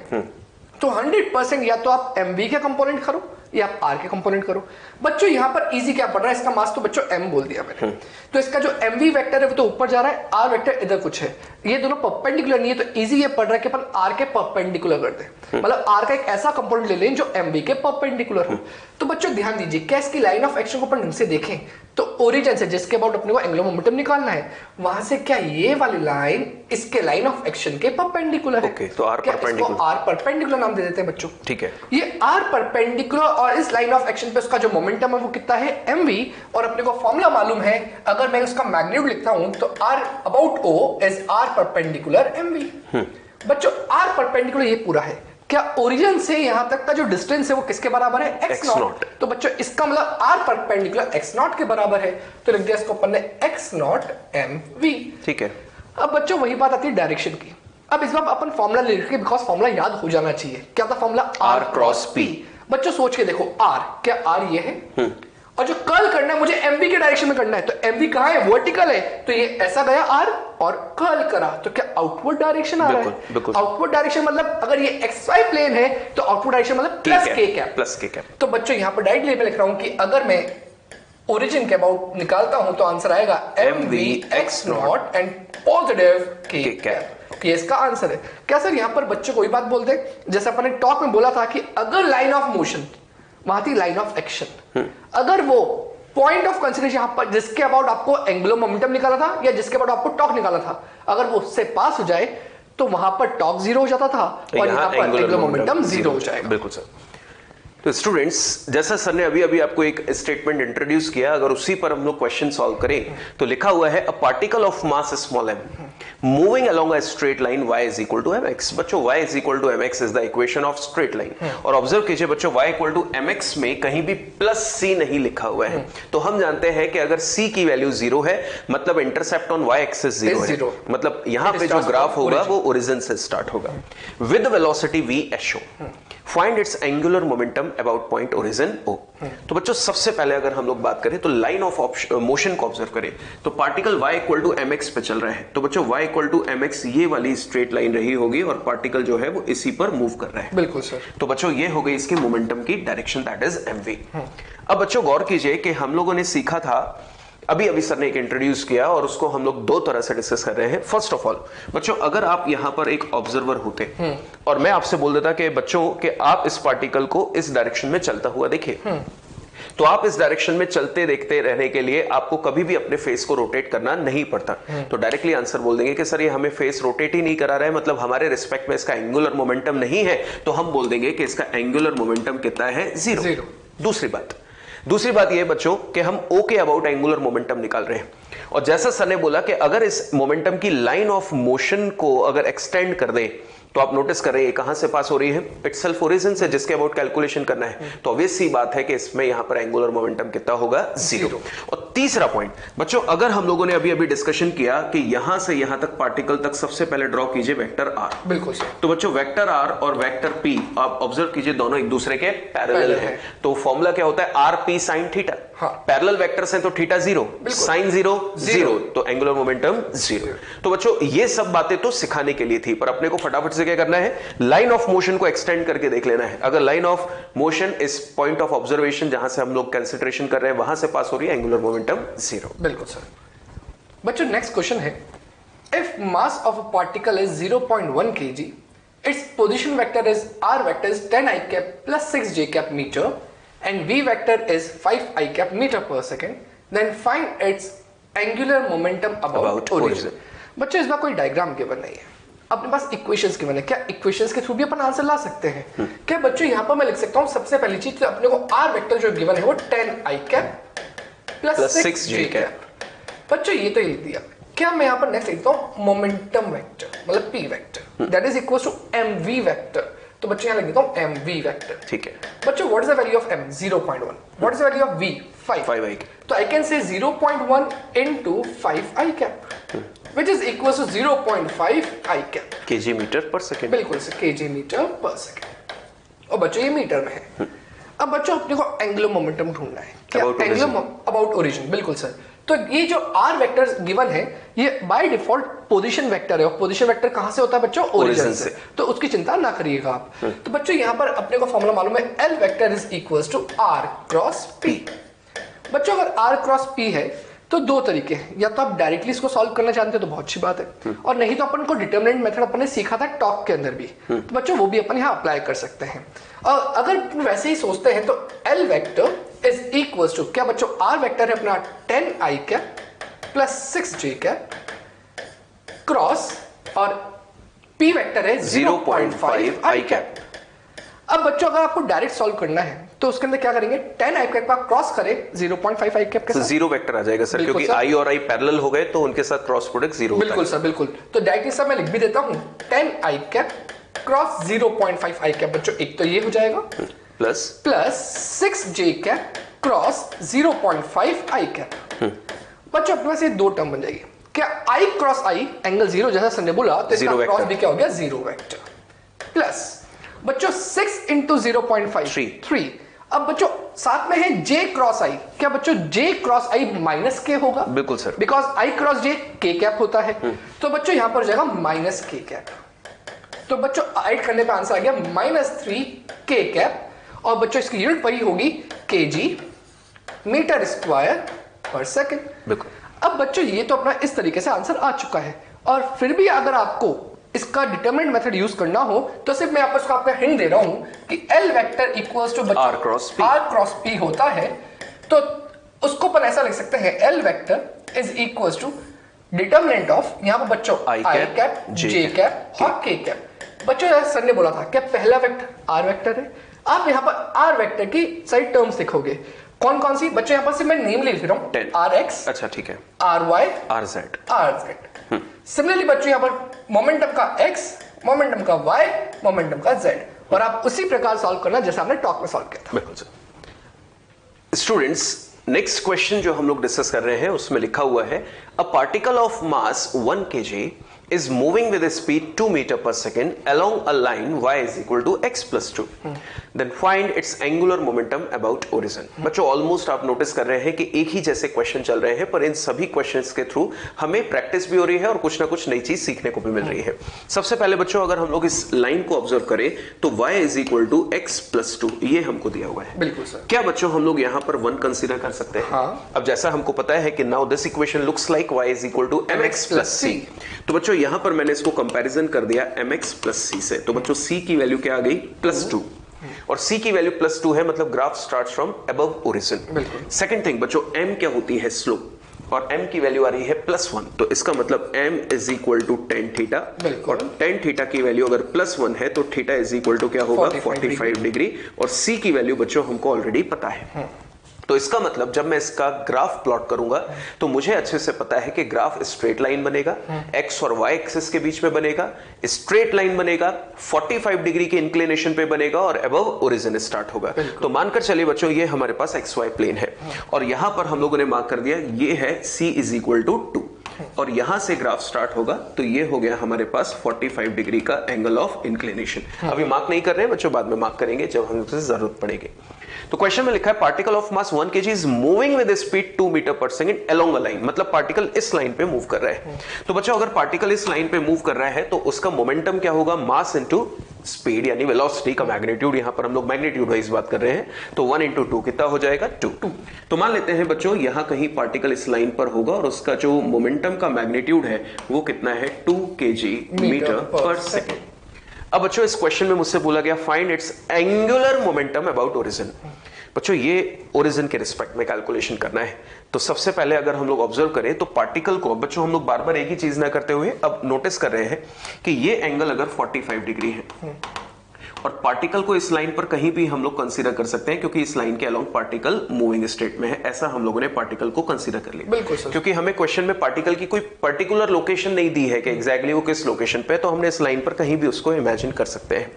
तो 100% या तो आप mv के कंपोनेंट करो या आप r के कंपोनेंट करो। बच्चों यहां पर इजी क्या पड़ रहा है, इसका मास तो बच्चों m बोल दिया मैंने, तो इसका जो mv वेक्टर है वो तो ऊपर जा रहा है, r वेक्टर इधर कुछ है, ये दोनों परपेंडिकुलर नहीं है, तो इजी ये पड़ रहा है कि अपन r के परपेंडिकुलर कर दें, मतलब r का एक ऐसा कंपोनेंट ले लें जो mv के परपेंडिकुलर हो। तो बच्चों ध्यान दीजिए, क्या इसकी लाइन ऑफ एक्शन को अपन ढंग से देखें तो ओरिजिन से जिसके अबाउट अपने को एंगुलर मोमेंटम निकालना है, वहां से क्या ये वाली लाइन इसके लाइन ऑफ एक्शन के परपेंडिकुलर है। तो r परपेंडिकुलर, r परपेंडिकुलर नाम दे देते हैं बच्चों, ठीक है। ये r परपेंडिकुलर और इस लाइन ऑफ एक्शन पे उसका जो मोमेंटम है वो कितना है, mv, और अपने को फॉर्मूला मालूम है, अगर मैं उसका मैग्नीट्यूड लिखता हूं तो r about o is r perpendicular mv। बच्चों r परपेंडिकुलर ये पूरा है, क्या ओरिजिन से यहां तक का जो डिस्टेंस है वो किसके बराबर है, x नॉट। तो बच्चों इसका मतलब r परपेंडिकुलर x नॉट के बराबर है, तो लिख दिया इसको अपन ने x नॉट mv, ठीक है। अब बच्चों वही बात आती है डायरेक्शन की। अब इस बार अपन फॉर्मूला ले रखे, बिकॉज फॉर्मूला याद हो जाना चाहिए। क्या था फॉर्मूला, r क्रॉस p। बच्चों सोच के देखो, r, क्या r ये है, और जो कर्ल करना है मुझे mv के डायरेक्शन में करना है, तो mv कहां है, वर्टिकल है, तो ये ऐसा गया r और कर्ल करा, तो क्या आउटवर्ड डायरेक्शन आ रहा है। आउटवर्ड डायरेक्शन मतलब अगर ये xy प्लेन है तो आउटवर्ड डायरेक्शन मतलब plus k cap, plus k cap. तो बच्चों यहां पर डायरेक्टली मैं लिख रहा हूं कि अगर मैं ओरिजिन के अबाउट निकालता हूं तो आंसर आएगा mv x not and positive k cap. ये इसका आंसर है। क्या सर यहां पर बच्चों को वही बात बोलते हैं जैसे अपन ने टॉक में बोला था कि अगर लाइन ऑफ मोशन, वहां थी लाइन ऑफ एक्शन, अगर वो पॉइंट ऑफ कंसिडरेशन यहां पर जिसके अबाउट आपको एंगुलर मोमेंटम निकाला था या जिसके अबाउट आपको टॉक निकाला था, अगर वो उससे पास हो जाए तो वहां पर टॉक जीरो हो जाता था और यहां पर एंगुलर मोमेंटम जीरो हो जाएगा। बिल्कुल सर। तो स्टूडेंट्स, जैसा सर ने अभी अभी आपको एक स्टेटमेंट इंट्रोड्यूस किया, अगर उसी पर हम लोग क्वेश्चन सॉल्व करें तो लिखा हुआ है a particle of mass small m moving along a straight line y is equal to mx। बच्चों y is equal to mx is the equation of straight line. और ऑब्जर्व कीजिए बच्चों, y इक्वल टू mx में कहीं भी plus c नहीं लिखा हुआ है। तो हम जानते हैं कि अगर c की वैल्यू 0 है मतलब इंटरसेप्ट ऑन y एक्सिस 0 है, मतलब यहां पे जो ग्राफ होगा वो ओरिजिन से स्टार्ट होगा। With velocity v S find its angular momentum about point origin O। तो बच्चों सबसे पहले अगर हम लोग बात करें तो लाइन ऑफ मोशन को ऑब्जर्व करें तो particle y equal to mx पे चल रहा है। तो बच्चों y इक्वल टू mx ये वाली स्ट्रेट लाइन रही होगी और पार्टिकल जो है वो इसी पर मूव कर रहा है। बिल्कुल सर। तो बच्चों ये हो गई इसकी मोमेंटम की डायरेक्शन, दैट इज mv। अब बच्चों गौर कीजिए कि हम लोगों ने सीखा था, अभी अभी सर ने एक इंट्रोड्यूस किया और उसको हम लोग दो तरह से डिस्कस कर रहे हैं। फर्स्ट ऑफ ऑल बच्चों, अगर आप यहां पर एक ऑब्जर्वर होते और मैं आपसे बोल देता कि बच्चों कि आप इस पार्टिकल को इस डायरेक्शन में चलता हुआ देखिए, तो आप इस डायरेक्शन में चलते देखते रहने के लिए आपको कभी भी अपने फेस को रोटेट करना नहीं पड़ता। तो डायरेक्टली आंसर बोल देंगे कि सर ये हमें फेस रोटेट ही नहीं करा रहा है, मतलब हमारे रिस्पेक्ट में इसका एंगुलर मोमेंटम नहीं है, तो हम बोल देंगे कि इसका एंगुलर मोमेंटम कितना है, 0। दूसरी बात यह बच्चों कि हम O के अबाउट एंगुलर मोमेंटम निकाल रहे हैं और जैसा सर ने बोला कि अगर इस मोमेंटम की लाइन ऑफ मोशन को अगर एक्सटेंड कर दें तो आप नोटिस कर रहे हैं कहां से पास हो रही है, इटसेल्फ ओरिजिन से, जिसके अबाउट कैलकुलेशन करना है। तो ऑब्वियस सी बात है कि इसमें यहां पर एंगुलर मोमेंटम कितना होगा, 0। और तीसरा पॉइंट बच्चों, अगर हम लोगों ने अभी अभी डिस्कशन किया कि यहां से यहां तक पार्टिकल तक सबसे पहले ड्रॉ कीजिए वेक्टर r। बिल्कुल सर। तो बच्चों वेक्टर r और वेक्टर p आप ऑब्जर्व कीजिए दोनों एक दूसरे के पैरेलल हैं। तो फॉर्मूला क्या होता है, R P sine theta. Parallel vectors हैं तो थीटा 0, साइन 0, 0, तो एंगुलर मोमेंटम 0। तो बच्चों ये सब बातें तो सिखाने के लिए थी, पर अपने को फटाफट से क्या करना है, लाइन ऑफ मोशन को एक्सटेंड करके देख लेना है। अगर लाइन ऑफ मोशन इस पॉइंट ऑफ ऑब्जर्वेशन जहां से हम लोग कंसिडरेशन कर रहे हैं वहां से पास हो रही है, एंगुलर मोमेंटम 0। बिल्कुल सर। बच्चों नेक्स्ट क्वेश्चन है, if mass of a particle is 0.1 kg, its position vector is r vector is 10 I cap plus 6 j cap meter and v vector is 5 I cap meter per second, then find its angular momentum about origin। बच्चों इस बार कोई diagram given नहीं है, अपने पास equations given है। क्या equations के through भी अपन आंसर ला सकते हैं? क्या बच्चों यहां पर मैं लिख सकता हूं, सबसे पहली चीज तो अपने को r वेक्टर जो गिवन है वो 10 I cap plus 6 j cap। बच्चों ये तो लिख दिया। क्या मैं यहां पर नेक्स्ट लिखता हूं मोमेंटम वेक्टर, मतलब p vector that is equal to mv vector. तो बच्चों यहां लिख देता हूं mv वेक्टर। ठीक है बच्चों what is the value of m, 0.1। What is the value of v, 5 I। तो I can say 0.1 into 5 I cap which is equal to 0.5 I cap kg metre per second. बिल्कुल से kg metre per second. और बच्चों ये metre में है। अब बच्चों अपने को एंगुलर मोमेंटम ढूंढना है। क्या एंगुलर अबाउट ओरिजिन? बिल्कुल सर। तो ये जो r वेक्टर गिवन है ये बाय डिफॉल्ट पोजीशन वेक्टर है और पोजीशन वेक्टर कहां से होता है बच्चों, ओरिजिन से। तो उसकी चिंता ना करिएगा आप। तो बच्चों यहां पर अपने को फॉर्मूला मालूम है, l vector is equals to r cross p। बच्चों अगर r क्रॉस p है तो दो तरीके हैं, या तो आप डायरेक्टली इसको सॉल्व करना चाहते हैं तो बहुत अच्छी बात है, और नहीं तो अपन को डिटरमिनेंट मेथड अपन ने सीखा था टॉक के अंदर भी, तो बच्चों वो भी अपन यहाँ अप्लाई कर सकते हैं। और अगर वैसे ही सोचते हैं तो l vector is equals to, क्या बच्चों r वेक्टर है अपना 10 I cap plus 6 j cap cross और p वेक्टर है 0.5 I कैप। अब बच्चों अगर आपको डायरेक्ट सॉल्व करना है तो उसके अंदर क्या करेंगे, 10 I कैप का क्रॉस करें 0.5 I कैप के साथ, जीरो वेक्टर आ जाएगा सर, क्योंकि I और I पैरेलल हो गए तो उनके साथ क्रॉस प्रोडक्ट 0 होता है। बिल्कुल सर बिल्कुल। तो डायरेक्टली सर मैं लिख भी देता हूं 10 I cap cross 0.5 I cap. बच्चों एक तो ये हो जाएगा plus 6 j cap cross 0.5 I cap. बच्चों अपने पास ये दो टर्म बन जाएगी। क्या I क्रॉस I एंगल 0 जैसा सर ने बोला, तो इसका क्रॉस भी क्या हो गया, 0 वेक्टर प्लस बच्चों 6 इंटू 0.5 3। अब बच्चों साथ में है j क्रॉस I। क्या बच्चों j क्रॉस I माइनस के होगा? बिल्कुल sir, because I cross j k cap होता है। तो बच्चों यहां पर जाएगा माइनस k कैप। तो बच्चों ऐड करने पे आंसर आ गया -3 k कैप। और बच्चों इसकी यूनिट वही होगी kg मीटर स्क्वायर पर सेकंड। बिल्कुल। अब बच्चों ये तो अपना इस तरीके से आंसर आ चुका है, और फिर भी अगर आपको इसका डिटरमिनेंट मेथड यूज करना हो तो सिर्फ मैं आपको आपका हिंट दे रहा हूं कि l vector equals to r cross p होता है, तो उसको अपन ऐसा लिख सकते हैं, l vector is equals to determinant of, यहां पर बच्चों I कैप j कैप और k कैप। बच्चों सर ने बोला था क्या पहला वेक्टर r वेक्टर है, आप यहाँ पर आर वेक्टर की सारी टर्म्स लिखोगे। कौन कौन सी बच्चों, यहाँ पर सिर्फ मैं नेम लिख रहा हूँ, आर एक्स, अच्छा ठीक है, R Y, R Z, R Z. Similarly बच्चों यहाँ पर मोमेंटम का एक्स, मोमेंटम का वाई, मोमेंटम का जेड, और आप उसी प्रकार सॉल्व करना जैसे हमने टॉक में सॉल्व किया था। बिल्कुल सर। स्टूडेंट्स, नेक्स्ट क्वेश्चन जो हम लोग डिस्कस कर रहे हैं उसमें लिखा हुआ है a particle of mass 1 kg is moving with a speed 2 meter per second along a line y is equal to x plus 2. Then find its angular momentum about origin. बच्चों ऑलमोस्ट आप notice कर रहे हैं कि एक ही जैसे question चल रहे हैं, पर इन सभी क्वेश्चंस के थ्रू हमें प्रैक्टिस भी हो रही है और कुछ ना कुछ नई चीज सीखने को भी मिल रही है। सबसे पहले बच्चों अगर हम लोग इस लाइन को ऑब्जर्व करें तो y is equal to x plus 2 ये हमको दिया हुआ है। बिल्कुल सर। क्या बच्चों हम लोग यहाँ पर 1 कंसीडर कर सकते हैं? हाँ। अब जैसा हमको पता है कि now this equation looks like y is equal to mx plus c, तो बच्चों यहां पर मैंने इसको कंपैरिजन कर दिया mx प्लस c से, तो बच्चों c की वैल्यू क्या आ गई? +2, और c की वैल्यू +2 है, मतलब graph starts from above origin. Second thing बच्चों, m क्या होती है? स्लोप, और m की वैल्यू आ रही है +1, तो इसका मतलब m is equal to tan theta, और tan थीटा की वैल्यू अगर +1 है तो थीटा इज इक्वल टू क्या होगा? 45 डिग्री, और c की वैल्यू बच्चों हमको ऑलरेडी पता है। तो इसका मतलब जब मैं इसका ग्राफ प्लॉट करूंगा तो मुझे अच्छे से पता है कि ग्राफ स्ट्रेट लाइन बनेगा, एक्स और वाई एक्सिस के बीच में बनेगा, स्ट्रेट लाइन बनेगा, 45 डिग्री के इंक्लिनेशन पे बनेगा और अबव ओरिजिन स्टार्ट होगा। तो मानकर चलिए बच्चों ये हमारे पास एक्स वाई प्लेन है, और यहां पर हम लोगों ने मार्क कर दिया ये है c इज इक्वल टू 2, और यहां से ग्राफ स्टार्ट होगा तो ये हो गया हमारे पास 45 डिग्री का एंगल ऑफ इंक्लिनेशन। अभी मार्क नहीं कर रहे हैं बच्चों, बाद में मार्क करेंगे जब हमें उसे जरूरत पड़ेगी। तो क्वेश्चन में लिखा है particle of mass 1 kg is moving with speed 2 metre per second along a line, मतलब पार्टिकल इस लाइन पे मूव कर रहा है। तो बच्चों अगर पार्टिकल इस लाइन पे मूव कर रहा है तो उसका मोमेंटम क्या होगा? मास इनटू स्पीड, यानी वेलोसिटी का मैग्नीट्यूड, यहां पर हम लोग मैग्नीट्यूड वाइज बात कर रहे हैं, तो 1 इंटू 2 कितना हो जाएगा? 2। तो मान लेते हैं बच्चों यहां कहीं पार्टिकल इस लाइन पर होगा और उसका जो मोमेंटम का मैग्नीट्यूड है वो कितना है? 2 kg मीटर पर सेकेंड। अब बच्चों इस क्वेश्चन में मुझसे बोला गया find its angular momentum about origin. बच्चों ये ओरिजिन के रिस्पेक्ट में कैलकुलेशन करना है। तो सबसे पहले अगर हम लोग ऑब्जर्व करें तो पार्टिकल को, बच्चों हम लोग बार बार एक ही चीज ना करते हुए अब नोटिस कर रहे हैं कि ये एंगल अगर 45 डिग्री है और पार्टिकल को इस लाइन पर कहीं भी हम लोग कंसीडर कर सकते हैं, क्योंकि इस लाइन के अलोंग पार्टिकल मूविंग स्टेट में है, ऐसा हम लोगों ने पार्टिकल को कंसीडर कर लिया। बिल्कुल सर। क्योंकि हमें क्वेश्चन में पार्टिकल की कोई पर्टिकुलर लोकेशन नहीं दी है कि एग्जैक्टली वो किस लोकेशन पे, तो हमने इस लाइन पर कहीं भी उसको इमेजिन कर सकते हैं।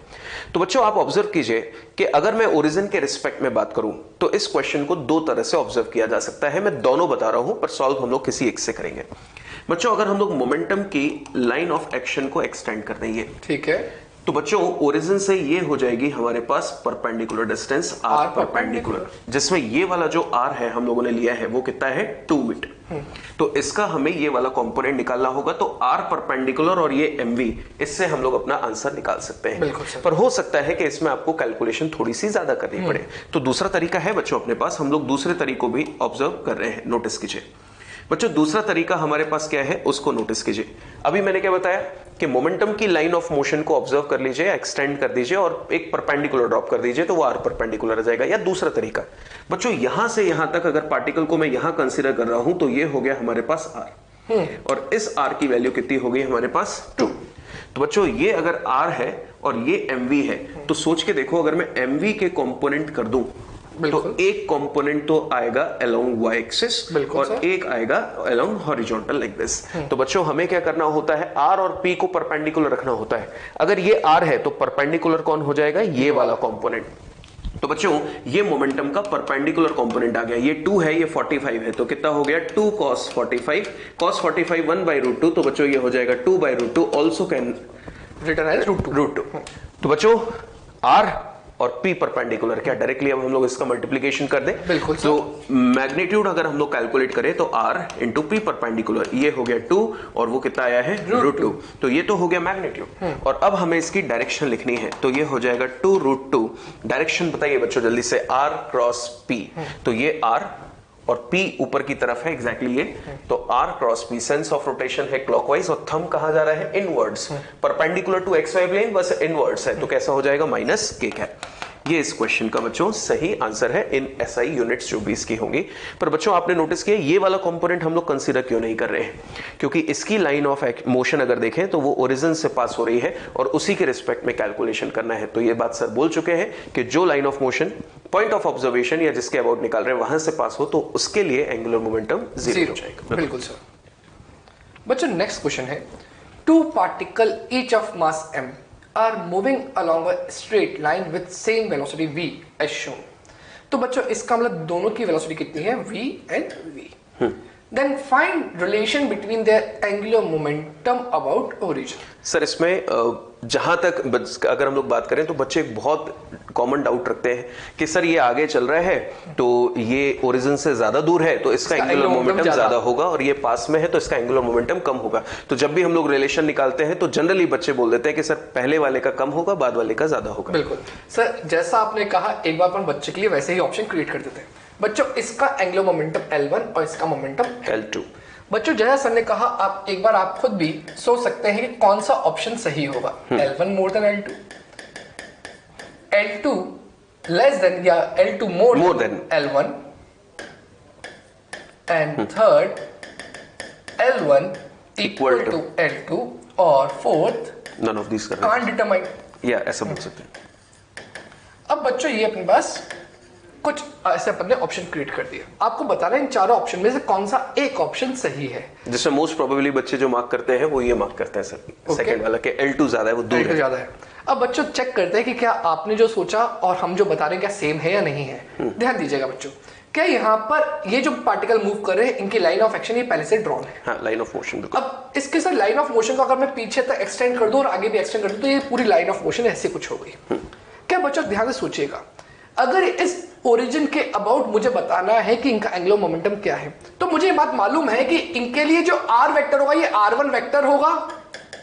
तो बच्चों आप ऑब्जर्व कीजिए कि अगर मैं ओरिजिन के रिस्पेक्ट में बात करूं तो इस क्वेश्चन को दो तरह से ऑब्जर्व किया जा सकता है। मैं दोनों बता रहा हूं पर सॉल्व हम लोग किसी एक से करेंगे। बच्चों अगर हम लोग मोमेंटम की लाइन ऑफ एक्शन को एक्सटेंड कर देंगे, ठीक है, तो बच्चों ओरिजिन से ये हो जाएगी हमारे पास परपेंडिकुलर डिस्टेंस आर परपेंडिकुलर, जिसमें ये वाला जो आर है हम लोगों ने लिया है वो कितना है? 2 मीटर। तो इसका हमें ये वाला कंपोनेंट निकालना होगा, तो आर परपेंडिकुलर और ये एमवी, इससे हम लोग अपना आंसर निकाल सकते हैं। पर हो सकता है कि इसमें आपको कैलकुलेशन थोड़ी सी ज्यादा करनी पड़े, तो दूसरा तरीका है बच्चों अपने पास, हम लोग दूसरे तरीकों भी ऑब्जर्व कर रहे हैं, नोटिस कीजिए। बच्चों दूसरा तरीका हमारे पास क्या है उसको नोटिस कीजिए। अभी मैंने क्या बताया कि मोमेंटम की लाइन ऑफ मोशन को ऑब्जर्व कर लीजिए, एक्सटेंड कर दीजिए और एक परपेंडिकुलर ड्रॉप कर दीजिए, तो वो आर परपेंडिकुलर आ जाएगा। या दूसरा तरीका बच्चों यहां से यहां तक अगर पार्टिकल को मैं यहां कंसीडर कर रहा हूं तो ये हो गया हमारे पास आर, और इस आर की वैल्यू कितनी हो गई हमारे पास? 2। तो बच्चों ये अगर आर है और ये एमवी है, तो सोच के देखो अगर मैं एमवी के कंपोनेंट कर दूं तो एक कंपोनेंट तो आएगा अलोंग वाई एक्सिस और एक आएगा अलोंग हॉरिजॉन्टल लाइक दिस। तो बच्चों हमें क्या करना होता है? आर और पी को परपेंडिकुलर रखना होता है। अगर ये आर है तो परपेंडिकुलर कौन हो जाएगा? ये वाला कंपोनेंट। तो बच्चों ये मोमेंटम का परपेंडिकुलर कंपोनेंट आ गया, ये 2 है, ये 45 है, तो कितना हो गया? 2 cos 45, cos 45 1/√2, तो बच्चों ये हो जाएगा 2/√2, ऑल्सो कैन रिटर्न एज √2। तो बच्चों आर और P परपेंडिकुलर, क्या डायरेक्टली अब हम लोग इसका मल्टीप्लिकेशन कर दें? बिल्कुल। तो मैग्नीट्यूड अगर हम लोग कैलकुलेट करें तो R इंटू P परपेंडिकुलर, ये हो गया 2 और वो कितना आया है? √2। तो ये तो हो गया मैग्नीट्यूड, और अब हमें इसकी डायरेक्शन लिखनी है, तो ये हो जाएगा 2√2। डायरेक्शन बताइए बच्चों जल्दी से, R क्रॉस P, तो ये R और P ऊपर की तरफ है एग्जैक्टली ये, तो R cross P sense of rotation है क्लॉकवाइज और थंब कहां जा रहा है? Inwards, perpendicular to X Y plane बस इनवर्ड्स है, तो कैसा हो जाएगा? -k है। ये इस क्वेश्चन का बच्चों सही आंसर है इन एसआई यूनिट्स जो भी इसकी होंगी। पर बच्चों आपने नोटिस किया ये वाला कंपोनेंट हम लोग कंसीडर क्यों नहीं कर रहे हैं, क्योंकि इसकी लाइन ऑफ मोशन अगर देखें तो वो ओरिजिन से पास हो रही है और उसी के रिस्पेक्ट में कैलकुलेशन करना है। तो ये बात सर बोल चुके हैं कि जो line of motion point of observation या जिसके अबाउट निकाल रहे हैं वहां से पास हो तो उसके लिए एंगुलर मोमेंटम जीरो हो जाएगा। बिल्कुल सर। बच्चों नेक्स्ट क्वेश्चन है, two particle each of mass m are moving along a straight line with same velocity v as shown। तो बच्चों इसका मतलब दोनों की वेलोसिटी कितनी है, v and v। Then find relation between their angular momentum about origin। Sir इसमें जहां तक अगर हम लोग बात करें तो बच्चे एक बहुत कॉमन डाउट रखते हैं कि सर ये आगे चल रहा है तो ये ओरिजिन से ज्यादा दूर है तो इसका एंगुलर मोमेंटम ज्यादा होगा और ये पास में है तो इसका एंगुलर मोमेंटम कम होगा। तो जब भी हम लोग रिलेशन निकालते हैं तो जनरली बच्चे बोल देते हैं कि सर पहले वाले का कम होगा बाद वाले का ज्यादा होगा। बिल्कुल सर, जैसा आपने कहा एक बार अपन बच्चे के लिए वैसे ही ऑप्शन क्रिएट कर देते हैं। बच्चों इसका एंगुलर मोमेंटम L1 और इसका मोमेंटम L2। बच्चों जैसा सर ने कहा आप एक बार आप खुद भी सोच सकते हैं कि कौन सा ऑप्शन सही होगा। L1 more than L2, L2 less than या L2 more than L1 and third L1 equal to L2 और fourth none of this can't determine, या ऐसा बोल सकते हैं। अब बच्चों ये अपने पास कुछ ऐसे अपन ने ऑप्शन क्रिएट कर दिया, आपको बताना है इन चारों ऑप्शन में से कौन सा एक ऑप्शन सही है। जिसमें मोस्ट प्रोबेबली बच्चे जो मार्क करते हैं वो ये मार्क करते हैं सर सेकंड वाला के L2 ज्यादा है, वो दूर है। ज्यादा है। अब बच्चों चेक करते हैं कि क्या आपने जो सोचा और हम जो बता रहे हैं क्या सेम है या नहीं है। ध्यान दीजिएगा बच्चों, क्या यहाँ पर ये जो पार्टिकल मूव कर रहे हैं इनकी लाइन ऑफ एक्शन ये पहले से ड्रॉन है। हाँ, लाइन ऑफ मोशन। अब इसके साथ लाइन ऑफ मोशन को अगर मैं पीछे तक एक्सटेंड कर दूं और आगे भी एक्सटेंड कर दूं तो ये पूरी लाइन ऑफ मोशन ऐसे कुछ हो गई। क्या बच्चों ध्यान से सोचिएगा, अगर इस ओरिजिन के अबाउट मुझे बताना है कि इनका एंगुलर मोमेंटम क्या है तो मुझे ये बात मालूम है कि इनके लिए जो r वेक्टर होगा ये r1 वेक्टर होगा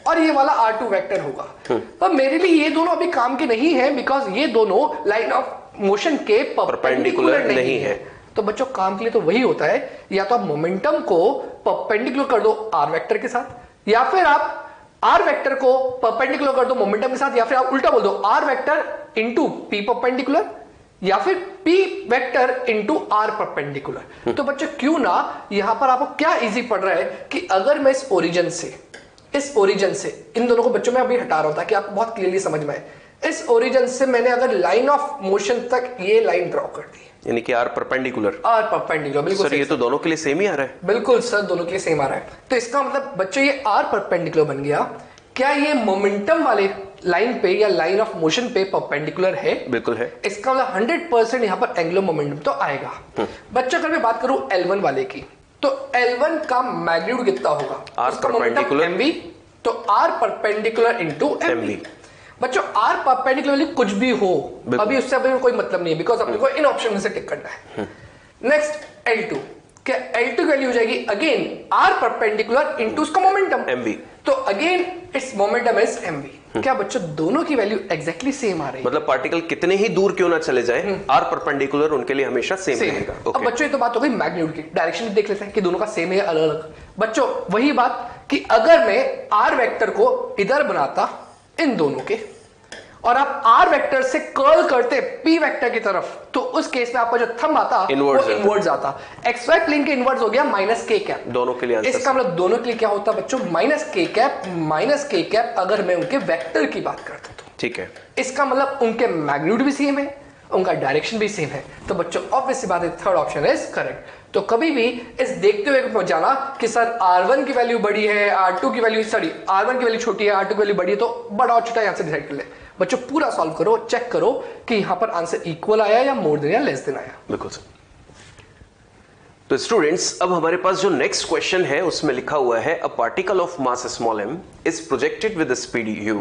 और ये वाला r2 वेक्टर होगा। पर मेरे लिए ये दोनों अभी काम के नहीं है बिकॉज ये दोनों लाइन ऑफ मोशन के परपेंडिकुलर नहीं है। तो बच्चों काम के लिए तो वही होता है, या तो आप मोमेंटम को परपेंडिकुलर कर दो r वेक्टर के साथ या फिर आप r वेक्टर को परपेंडिकुलर कर दो मोमेंटम के साथ, या फिर आप उल्टा बोल दो r vector into p perpendicular या फिर p vector into r perpendicular. तो बच्चे क्यों ना यहां पर आपको क्या इजी पड़ रहा है कि अगर मैं इस ओरिजिन से इन दोनों को बच्चों में अभी हटा रहा हूं ताकि आपको बहुत क्लियरली समझ में आए। इस ओरिजिन से मैंने अगर लाइन ऑफ मोशन तक ये लाइन ड्रॉ कर दी यानी कि r परपेंडिकुलर। बिल्कुल सर ये तो दोनों के लिए सेम ही आ रहा है। बिल्कुल सर, दोनों के लिए सेम आ रहा है। तो इसका मतलब बच्चों ये r परपेंडिकुलर बन गया। क्या ये मोमेंटम वाले लाइन पे या लाइन ऑफ मोशन पे परपेंडिकुलर है? बिल्कुल है। इसका मतलब 100% यहां पर एंगुलर मोमेंटम तो आएगा। बच्चों अगर मैं बात करूं L1 वाले की तो L1 का मैग्नीट्यूड कितना होगा? r परपेंडिकुलर mv, तो r परपेंडिकुलर इनटू mv। बच्चों r परपेंडिकुलर वाली कुछ भी हो अभी उससे अभी कोई मतलब नहीं है बिकॉज अपने को इन ऑप्शन में से टिक करना है। नेक्स्ट L2, क्या L2 की वैल्यू हो जाएगी अगेन r परपेंडिकुलर इनटू उसका मोमेंटम mv, तो again it's momentum is mv। क्या बच्चों दोनों की वैल्यू एग्जैक्टली सेम आ रही है? मतलब पार्टिकल कितने ही दूर क्यों ना चले जाए r परपेंडिकुलर उनके लिए हमेशा सेम रहेगा। अब बच्चों ये तो बात हो गई मैग्नीट्यूड की, डायरेक्शन भी देख लेते हैं कि दोनों का सेम है या अलग अलग। बच्चों वही बात कि अगर मैं r वेक्टर को इधर बनाता इन दोनों के और आप r वेक्टर से कर्ल करते p वेक्टर की तरफ तो उस केस में आपका जो थंब आता वो इनवर्ड्स आता। एक्सवाई प्लेन के इनवर्ड्स हो गया माइनस k कैप। दोनों के लिए इसका मतलब दोनों के लिए क्या होता बच्चों माइनस k कैप अगर मैं उनके वेक्टर की बात करता तो ठीक है। इसका मतलब उनके मैग्नीट्यूड भी सेम है, उनका डायरेक्शन भी सेम है। तो बच्चों ऑब्वियस सी बात है थर्ड ऑप्शन इज करेक्ट। तो कभी भी इस देखते हुए जाना कि सर R1 की वैल्यू बड़ी है R2 की वैल्यू R1 की वैल्यू छोटी है R2 की वैल्यू बड़ी है तो बड़ा और छोटा यहां से डिसाइड कर ले। बच्चों पूरा सॉल्व करो, चेक करो कि यहां पर आंसर इक्वल आया या मोर देन या लेस देन आया। बिल्कुल सर। तो स्टूडेंट्स अब हमारे पास जो नेक्स्ट क्वेश्चन है उसमें लिखा हुआ है a particle of mass small m is projected with speed u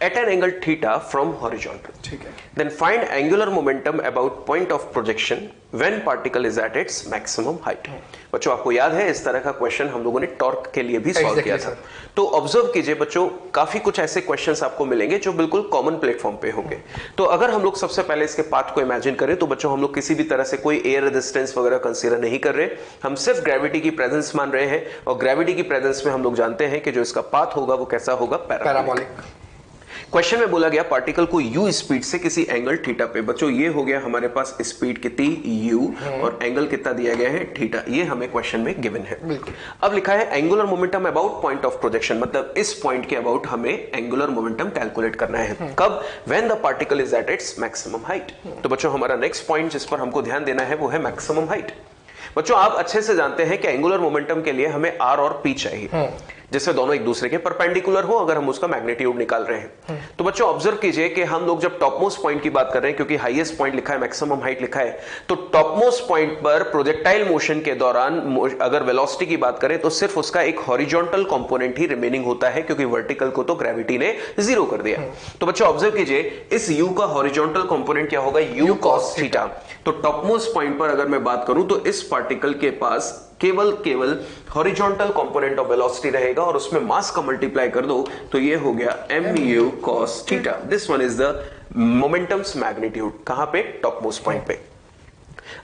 at an angle theta from horizontal. ठीक है। Then find angular momentum about point of projection when particle is at its maximum height. बच्चों आपको याद है इस तरह का question हम लोगों ने टॉर्क के लिए भी सॉल्व किया था। तो ऑब्जर्व कीजिए बच्चों, काफी कुछ ऐसे क्वेश्चंस आपको मिलेंगे जो बिल्कुल कॉमन प्लेटफॉर्म पे होंगे। तो अगर हम लोग सबसे पहले इसके पाथ को इमेजिन करें तो बच्चों हम लोग किसी भी तरह से कोई एयर रेजिस्टेंस वगैरह कंसीडर नहीं कर रहे, हम सिर्फ ग्रेविटी की प्रेजेंस मान रहे हैं और ग्रेविटी की प्रेजेंस में हम लोग जानते हैं कि जो इसका पाथ होगा वो कैसा होगा, पैराबोलिक। क्वेश्चन में बोला गया पार्टिकल को u स्पीड से किसी एंगल थीटा पे, बच्चों ये हो गया हमारे पास स्पीड कितनी u और एंगल कितना दिया गया है थीटा, ये हमें क्वेश्चन में गिवन है। अब लिखा है angular momentum about point of projection, मतलब इस पॉइंट के अबाउट हमें एंगुलर मोमेंटम कैलकुलेट करना है। कब? When the particle is at its maximum height. तो बच्चों हमारा नेक्स्ट पॉइंट जिस पर हमको ध्यान देना है वो है मैक्सिमम हाइट। बच्चों आप अच्छे से जानते हैं कि एंगुलर मोमेंटम के लिए हमें r और p चाहिए, जिससे दोनों एक दूसरे के परपेंडिकुलर हो अगर हम उसका मैग्नीट्यूड निकाल रहे हैं। तो बच्चों ऑब्जर्व कीजिए कि हम लोग जब टॉप मोस्ट पॉइंट की बात कर रहे हैं, क्योंकि हाईएस्ट पॉइंट लिखा है, मैक्सिमम हाइट लिखा है, तो टॉप मोस्ट पॉइंट पर प्रोजेक्टाइल मोशन के दौरान अगर वेलोसिटी की बात करें तो सिर्फ उसका एक हॉरिजॉन्टल कंपोनेंट ही रिमेनिंग होता है, क्योंकि वर्टिकल को तो ग्रेविटी ने जीरो कर दिया। तो बच्चों ऑब्जर्व कीजिए इस u का हॉरिजॉन्टल कंपोनेंट क्या होगा, u cos थीटा। तो टॉप मोस्ट पॉइंट पर अगर मैं बात करूं तो इस पार्टिकल के पास केवल हॉरिजॉन्टल कंपोनेंट ऑफ वेलोसिटी रहेगा और उसमें मास का मल्टीप्लाई कर दो तो ये हो गया mu cos theta. This one is the momentums magnitude, कहां पे? टॉप मोस्ट पॉइंट पे।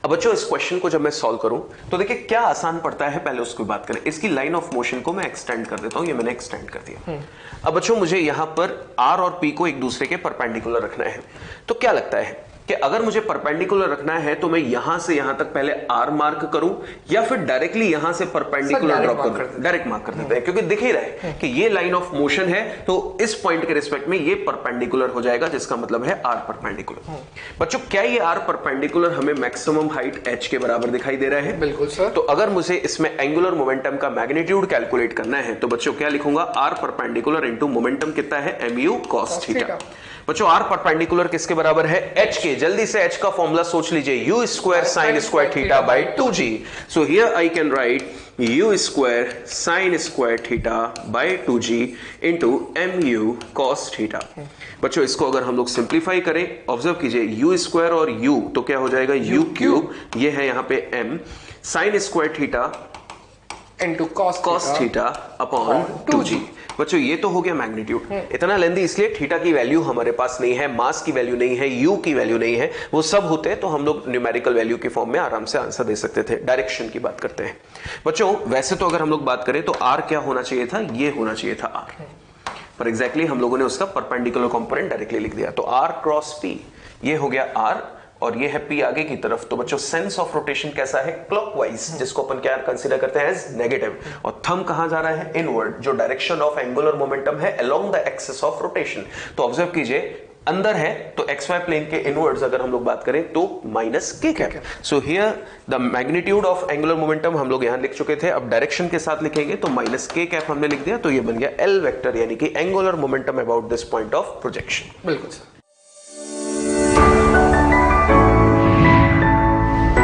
अब बच्चों इस क्वेश्चन को जब मैं सॉल्व करूं तो देखिए क्या आसान पड़ता है, पहले उसकी बात करें। इसकी लाइन ऑफ मोशन को मैं एक्सटेंड कर देता हूं, ये मैंने एक्सटेंड कर दिया। अब बच्चों मुझे यहां पर r और p को एक दूसरे के परपेंडिकुलर रखना है। तो क्या लगता है कि अगर मुझे परपेंडिकुलर रखना है तो मैं यहां से यहां तक पहले r मार्क करूं या फिर डायरेक्टली यहां से परपेंडिकुलर ड्रॉप करूं? डायरेक्ट मार्क कर देते हैं, क्योंकि दिख ही रहा है कि ये लाइन ऑफ मोशन है, तो इस पॉइंट के रिस्पेक्ट में ये परपेंडिकुलर हो जाएगा, जिसका मतलब है r परपेंडिकुलर। बच्चों क्या ये r परपेंडिकुलर हमें मैक्सिमम हाइट h के बराबर दिखाई दे रहा है? बिल्कुल सर। तो अगर मुझे इसमें एंगुलर मोमेंटम का मैग्नीट्यूड कैलकुलेट करना है तो बच्चों क्या लिखूंगा, r परपेंडिकुलर इनटू मोमेंटम कितना है, mu cos थीटा। बच्चों r परपेंडिकुलर किसके बराबर है, h के। जल्दी से h का फॉर्मूला सोच लीजिए, u square sine square theta by 2g। So here I can write u square sine square theta by 2g into mu cos theta. बच्चों इसको अगर हम लोग सिंप्लीफाई करें, ऑब्जर्व कीजिए u स्क्वायर और u तो क्या हो जाएगा, u क्यूब, ये है यहां पे m, sine square theta into cos theta upon 2g। बच्चों ये तो हो गया मैग्नीट्यूड। इतना लेंदी इसलिए थीटा की वैल्यू हमारे पास नहीं है, मास की वैल्यू नहीं है, यू की वैल्यू नहीं है, वो सब होते तो हम लोग न्यूमेरिकल वैल्यू के फॉर्म में आराम से आंसर दे सकते थे। डायरेक्शन की बात करते हैं बच्चों, वैसे तो अगर हम लोग बात करें तो आर क्या होना चाहिए था, ये होना चाहिए था आर, पर एग्जैक्टली हम लोगों ने उसका परपेंडिकुलर कंपोनेंट डायरेक्टली लिख दिया। तो आर क्रॉस पी ये हो गया आर और ये है पी आगे की तरफ। तो बच्चों सेंस ऑफ रोटेशन कैसा है, क्लॉकवाइज, जिसको अपन क्या कंसीडर करते हैं एज नेगेटिव। और थंब कहां जा रहा है, इनवर्ड, जो डायरेक्शन ऑफ एंगुलर मोमेंटम है along the axis of rotation. तो ऑब्जर्व कीजिए अंदर है तो एक्स वाई प्लेन के इनवर्ड्स अगर हम लोग बात करें तो माइनस के cap. So here the magnitude of angular momentum हम लोग यहां लिख चुके थे, अब डायरेक्शन के साथ लिखेंगे तो माइनस के कैप हमने लिख दिया, तो ये बन गया एल वेक्टर, यानी कि angular momentum about this point of projection. बिल्कुल सर।